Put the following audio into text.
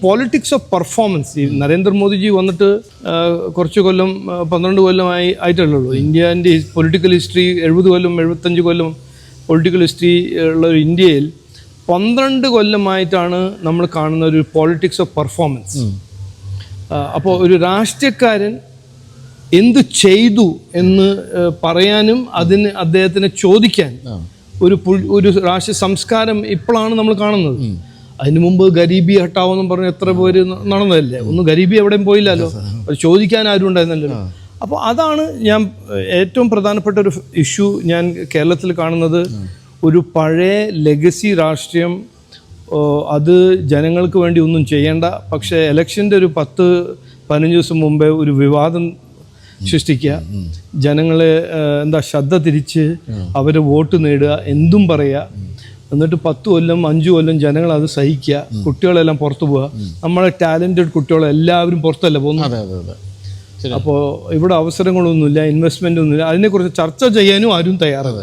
Politics of performance. ഈ നരേന്ദ്രമോദിജി വന്നിട്ട് കുറച്ച് കൊല്ലം 12 കൊല്ലമായി ആയിട്ടുള്ളൂ. ഇന്ത്യൻ്റെ പൊളിറ്റിക്കൽ ഹിസ്റ്ററി 70 കൊല്ലം 75 കൊല്ലം പൊളിറ്റിക്കൽ ഹിസ്റ്ററി ഉള്ള ഒരു ഇന്ത്യയിൽ 12 കൊല്ലമായിട്ടാണ് നമ്മൾ കാണുന്ന ഒരു പോളിറ്റിക്സ് ഓഫ് പെർഫോമൻസ്. അപ്പോൾ ഒരു രാഷ്ട്രീയക്കാരൻ എന്ത് ചെയ്തു എന്ന് പറയാനും അതിന് അദ്ദേഹത്തിനെ ചോദിക്കാൻ ഒരു രാഷ്ട്രീയ സംസ്കാരം ഇപ്പോഴാണ് നമ്മൾ കാണുന്നത്. അതിന് മുമ്പ് ഗരീബി ഹട്ടാവെന്നും പറഞ്ഞ് എത്ര പേര് നടന്നതല്ലേ. ഒന്നും ഗരീബി എവിടെയും പോയില്ലല്ലോ, അത് ചോദിക്കാൻ ആരും ഉണ്ടായിരുന്നല്ലോ. അപ്പോൾ അതാണ് ഞാൻ ഏറ്റവും പ്രധാനപ്പെട്ട ഒരു ഇഷ്യൂ ഞാൻ കേരളത്തിൽ കാണുന്നത്. ഒരു പഴയ ലെഗസി രാഷ്ട്രീയം, അത് ജനങ്ങൾക്ക് വേണ്ടി ഒന്നും ചെയ്യേണ്ട, പക്ഷേ ഇലക്ഷൻ്റെ ഒരു 10-15 ദിവസം മുമ്പേ ഒരു വിവാദം സൃഷ്ടിക്കുക, ജനങ്ങളെ ശ്രദ്ധ തിരിച്ച് അവരെ വോട്ട് നേടുക, എന്തും പറയുക, എന്നിട്ട് 10 കൊല്ലം 5 കൊല്ലം ജനങ്ങൾ അത് സഹിക്കുക, കുട്ടികളെല്ലാം പുറത്തു പോവുക. നമ്മളെ ടാലൻറ്റഡ് കുട്ടികളെല്ലാവരും പുറത്തല്ല പോകുന്നത്. അപ്പോൾ ഇവിടെ അവസരങ്ങളൊന്നുമില്ല, ഇൻവെസ്റ്റ്മെൻ്റ് ഒന്നുമില്ല, അതിനെക്കുറിച്ച് ചർച്ച ചെയ്യാനും ആരും തയ്യാറല്ല.